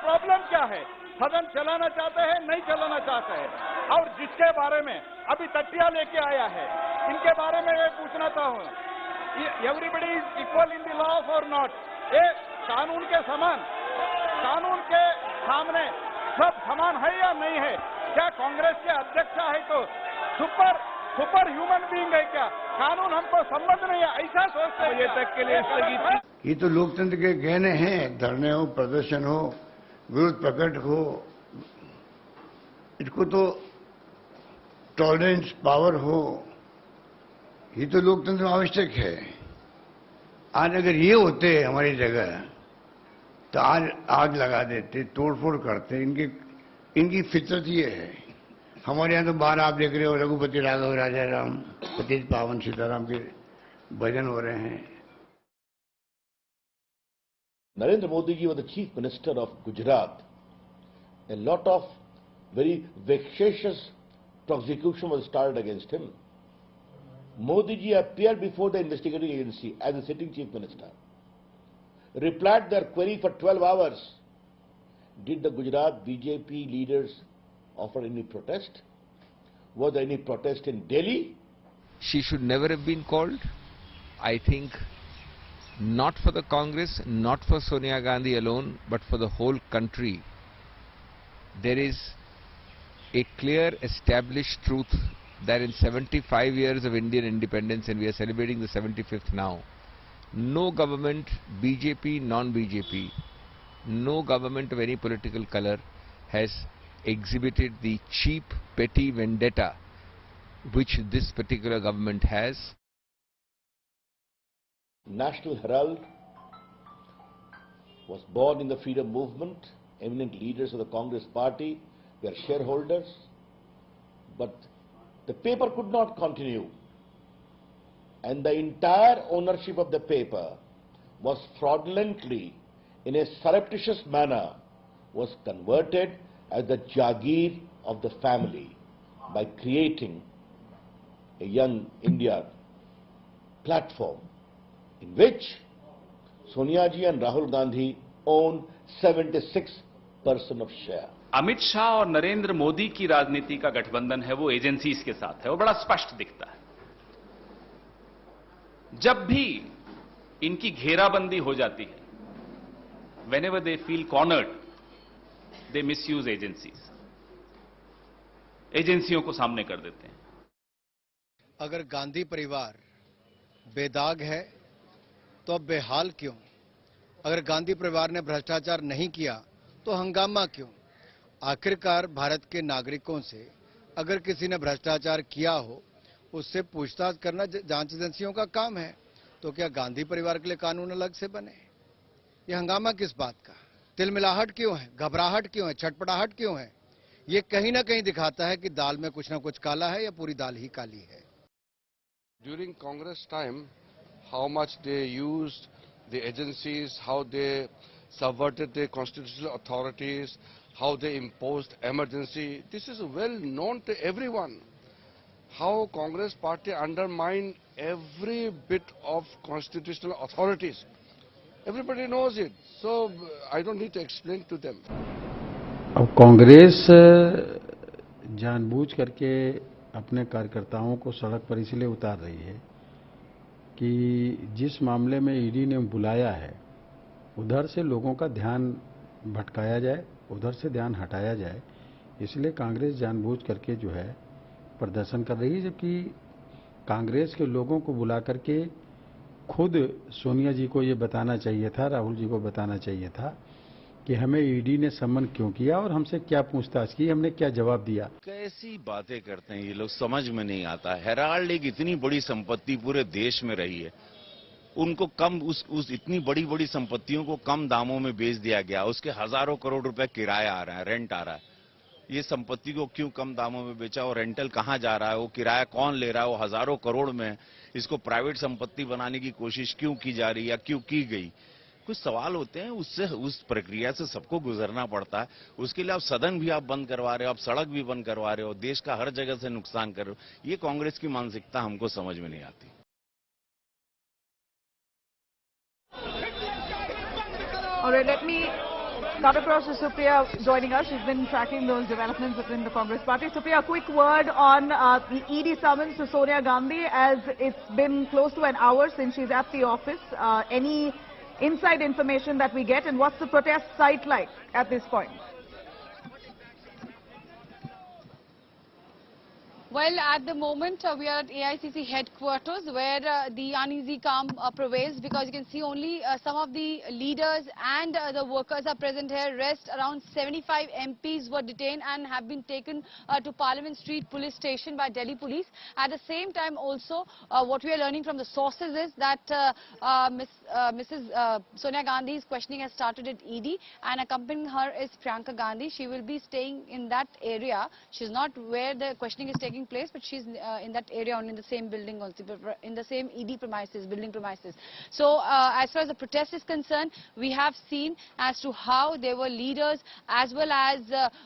Problem क्या है? सदन चलाना चाहते हैं, नहीं चलाना चाहते हैं। और जिसके बारे में अभी तकिया लेके आया है, इनके बारे में मैं पूछना चाहूँ, everybody is equal in the law और नॉट? ये कानून के समान, कानून के सामने सब समान है या नहीं है? क्या कांग्रेस के अध्यक्ष है तो सुपर ह्यूमन बीइंग है क्या? कानून हमको संबंध नहीं है, ऐसा सोचते हैं? ये तक के लिए ये तो लोकतंत्र के गहने हैं। धरने हो, प्रदर्शन हो, विरोध प्रकट हो, इसको तो टॉलरेंस पावर हो, ये तो लोकतंत्र में आवश्यक है। आज अगर ये होते हमारी जगह तो आज आग लगा देते, तोड़फोड़ करते। इनकी फितरत ये है। हमारे यहाँ तो बाहर आप देख रहे हो, रघुपति राघव राजा राम, पतित पावन सीताराम के भजन हो रहे हैं। Narendra Modi ji was the Chief Minister of Gujarat. A lot of very vexatious prosecution was started against him. Modi ji appeared before the investigating agency as a sitting Chief Minister, replied their query for 12 hours. Did the Gujarat BJP leaders offer any protest? Was there any protest in Delhi? She should never have been called. I think not for the Congress, not for Sonia Gandhi alone, but for the whole country. There is a clear established truth that in 75 years of Indian independence, and we are celebrating the 75th now, no government, BJP, non-BJP, no government of any political color has exhibited the cheap, petty vendetta which this particular government has. National Herald was born in the freedom movement. Eminent leaders of the Congress party were shareholders, but the paper could not continue, and the entire ownership of the paper was fraudulently, in a surreptitious manner, was converted as the Jagir of the family by creating a Young India platform in which Sonia ji and Rahul Gandhi own 76% of share. Amit Shah और नरेंद्र मोदी की राजनीति का गठबंधन है वो agencies के साथ है, वो बड़ा स्पष्ट दिखता है। जब भी इनकी घेराबंदी हो जाती है, whenever they feel cornered, they misuse agencies. एजेंसियों को सामने कर देते हैं। अगर गांधी परिवार बेदाग है तो अब बेहाल क्यों? अगर गांधी परिवार ने भ्रष्टाचार नहीं किया तो हंगामा क्यों? आखिरकार भारत के नागरिकों से अगर किसी ने भ्रष्टाचार किया हो, उससे पूछताछ करना जांच एजेंसियों का काम है। तो क्या गांधी परिवार के लिए कानून अलग से बने? ये हंगामा किस बात का? तिलमिलाहट क्यों है? घबराहट क्यों है? छटपटाहट क्यों है? ये कहीं ना कहीं दिखाता है कि दाल में कुछ ना कुछ काला है या पूरी दाल ही काली है। During Congress time, how much they used the agencies, how they subverted the constitutional authorities, how they imposed emergency. This is well known to everyone. How Congress party undermined every bit of constitutional authorities. Everybody knows it. So I don't need to explain to them. अब कांग्रेस जानबूझ करके अपने कार्यकर्ताओं को सड़क पर इसलिए उतार रही है कि जिस मामले में ईडी ने बुलाया है, उधर से लोगों का ध्यान भटकाया जाए, उधर से ध्यान हटाया जाए। इसलिए कांग्रेस जानबूझ करके जो है प्रदर्शन कर रही है, जबकि कांग्रेस के लोगों को बुला करके खुद सोनिया जी को ये बताना चाहिए था, राहुल जी को बताना चाहिए था कि हमें ईडी ने सम्मन क्यों किया और हमसे क्या पूछताछ की, हमने क्या जवाब दिया। कैसी बातें करते हैं ये लोग, समझ में नहीं आता। हेराल्ड एक इतनी बड़ी संपत्ति पूरे देश में रही है, उनको कम उस इतनी बड़ी बड़ी संपत्तियों को कम दामों में बेच दिया गया। उसके हजारों करोड़ रुपए किराया आ रहा है, रेंट आ रहा है। ये संपत्ति को क्यों कम दामों में बेचा और रेंटल कहां जा रहा है, वो किराया कौन ले रहा है, वो हजारों करोड़ में इसको प्राइवेट संपत्ति बनाने की कोशिश क्यों की जा रही है या क्यों की गई। कुछ सवाल होते हैं, उससे उस प्रक्रिया से सबको गुजरना पड़ता है। उसके लिए आप सदन भी आप बंद करवा रहे हो, आप सड़क भी बंद करवा रहे हो, देश का हर जगह से नुकसान कर रहे हो। ये कांग्रेस की मानसिकता हमको समझ में नहीं आती। All right, let me Cut across to Supriya joining us. She's been tracking those developments within the Congress party. Supriya, a quick word on the ED summons to Sonia Gandhi, as it's been close to an hour since she's at the office. Any inside information that we get, and what's the protest site like at this point? Well, at the moment, we are at AICC headquarters, where the uneasy calm prevails, because you can see only some of the leaders and the workers are present here. Rest, around 75 MPs were detained and have been taken to Parliament Street Police Station by Delhi Police. At the same time also, what we are learning from the sources is that Mrs. Sonia Gandhi's questioning has started at ED, and accompanying her is Priyanka Gandhi. She will be staying in that area. She's not where the questioning is taking place, but she's in that area, only in the same building, also in the same ED premises, building premises. So as far as the protest is concerned, we have seen as to how there were leaders as well as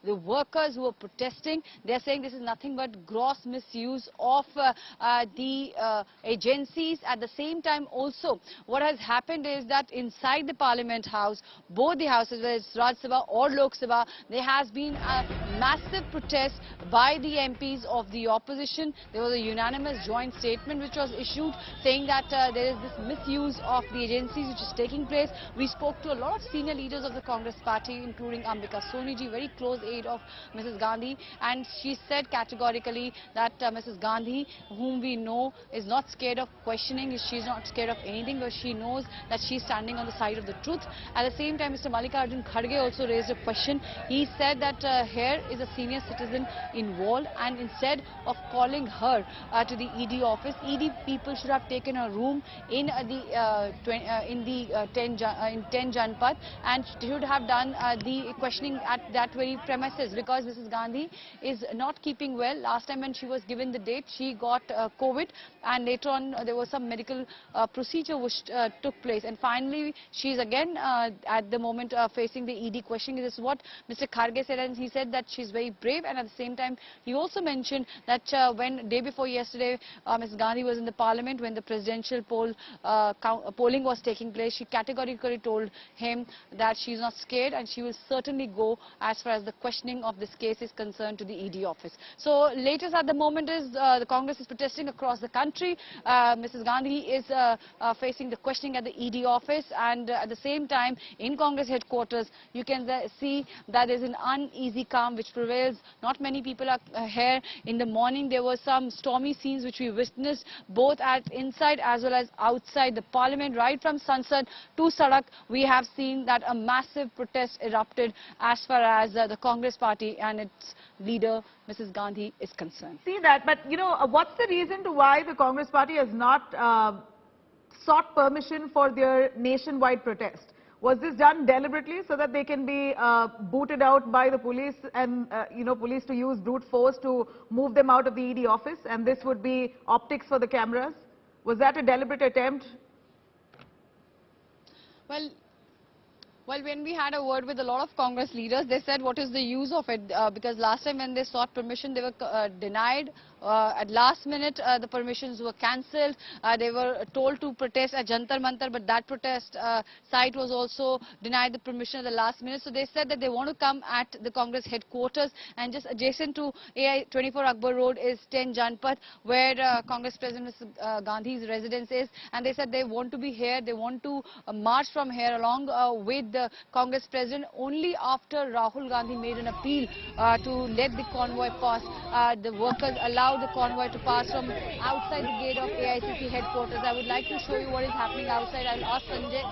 the workers who were protesting. They're saying this is nothing but gross misuse of the agencies. At the same time also, what has happened is that inside the Parliament House, both the houses, whether it's Rajya Sabha or Lok Sabha, there has been a massive protest by the MPs of the opposition. There was a unanimous joint statement which was issued saying that there is this misuse of the agencies which is taking place. We spoke to a lot of senior leaders of the Congress party, including Ambika Soniji, very close aide of Mrs. Gandhi, and she said categorically that Mrs. Gandhi, whom we know is not scared of questioning, she's not scared of anything, but she knows that she's standing on the side of the truth. At the same time, Mr. Mallikarjun Kharge also raised a question. He said that here is a senior citizen involved, and instead of calling her to the ED office, ED people should have taken a room in the 10 Janpath, and should have done the questioning at that very premises, because Mrs. Gandhi is not keeping well. Last time when she was given the date, she got COVID, and later on there was some medical procedure which took place, and finally she is again at the moment facing the ED questioning. This is what Mr. Kharge said, and he said that she's very brave, and at the same time he also mentioned that when day before yesterday Ms. Gandhi was in the Parliament, when the presidential polling was taking place, she categorically told him that she's not scared and she will certainly go as far as the questioning of this case is concerned to the ED office. So latest at the moment is the Congress is protesting across the country. Mrs. Gandhi is facing the questioning at the ED office, and at the same time in Congress headquarters you can see that there's an uneasy calm which prevails. Not many people are here. In the morning there were some stormy scenes which we witnessed both at inside as well as outside the Parliament. Right from Sansad to Sadak, we have seen that a massive protest erupted as far as the Congress party and its leader Mrs. Gandhi is concerned. See that, but you know, what's the reason to why the Congress party has not sought permission for their nationwide protest? Was this done deliberately so that they can be booted out by the police and, police to use brute force to move them out of the ED office, and this would be optics for the cameras? Was that a deliberate attempt? Well, when we had a word with a lot of Congress leaders, they said, what is the use of it? Because last time when they sought permission, they were denied. At last minute, the permissions were cancelled. They were told to protest at Jantar Mantar, but that protest site was also denied the permission at the last minute. So they said that they want to come at the Congress headquarters, and just adjacent to AI 24 Akbar Road is 10 Janpath, where Congress President Mr. Gandhi's residence is. And they said they want to be here. They want to march from here along with the Congress President. Only after Rahul Gandhi made an appeal to let the convoy pass, the workers allowed the convoy to pass from outside the gate of AICC headquarters. I would like to show you what is happening outside. I'll ask Sanjay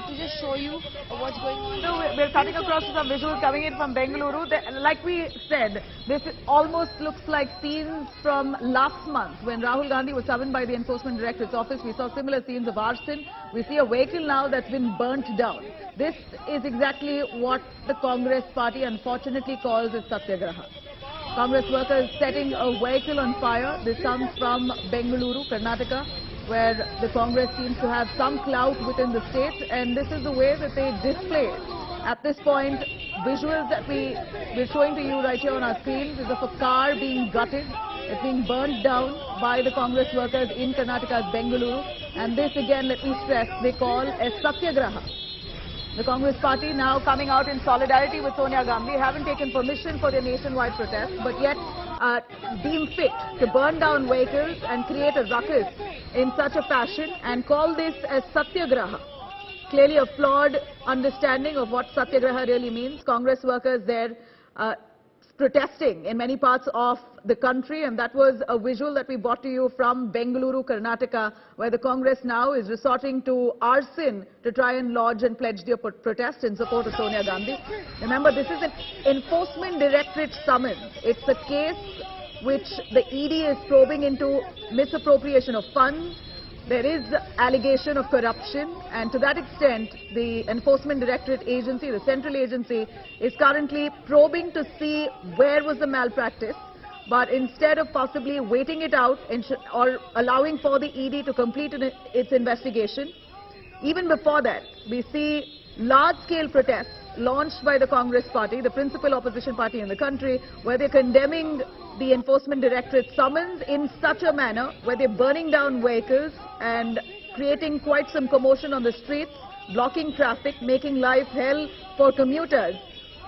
to just show you what's going on. So we're cutting across to some visuals coming in from Bengaluru. Like we said, this almost looks like scenes from last month when Rahul Gandhi was summoned by the Enforcement Directorate's office. We saw similar scenes of arson. We see a vehicle now that's been burnt down. This is exactly what the Congress party unfortunately calls a satyagraha. Congress workers setting a vehicle on fire. This comes from Bengaluru, Karnataka, where the Congress seems to have some clout within the state, and this is the way that they display it. At this point, visuals that we're showing to you right here on our screen is of a car being gutted. It's being burnt down by the Congress workers in Karnataka's Bengaluru, and this again, let me stress, they call a satyagraha. The Congress party now coming out in solidarity with Sonia Gandhi, haven't taken permission for their nationwide protest, but yet deem fit to burn down vehicles and create a ruckus in such a fashion and call this as satyagraha. Clearly a flawed understanding of what satyagraha really means. Congress workers there protesting in many parts of the country, and that was a visual that we brought to you from Bengaluru, Karnataka, where the Congress now is resorting to arson to try and lodge and pledge their protest in support of Sonia Gandhi. Remember, this is an Enforcement Directorate summons. It's a case which the ED is probing into misappropriation of funds. There is allegation of corruption, and to that extent, the Enforcement Directorate agency, the central agency, is currently probing to see where was the malpractice. But instead of possibly waiting it out or allowing for the ED to complete its investigation, even before that, we see large-scale protests launched by the Congress party, the principal opposition party in the country, where they're condemning the Enforcement Directorate summons in such a manner where they're burning down vehicles and creating quite some commotion on the streets, blocking traffic, making life hell for commuters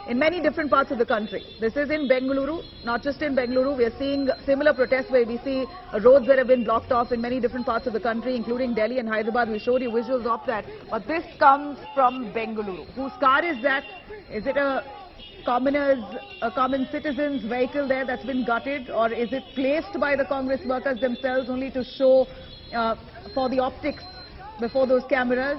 in many different parts of the country. This is in Bengaluru, not just in Bengaluru. We are seeing similar protests where we see roads that have been blocked off in many different parts of the country, including Delhi and Hyderabad. We showed you visuals of that. But this comes from Bengaluru. Whose car is that? Is it a common citizen's vehicle there that's been gutted, or is it placed by the Congress workers themselves only to show for the optics before those cameras?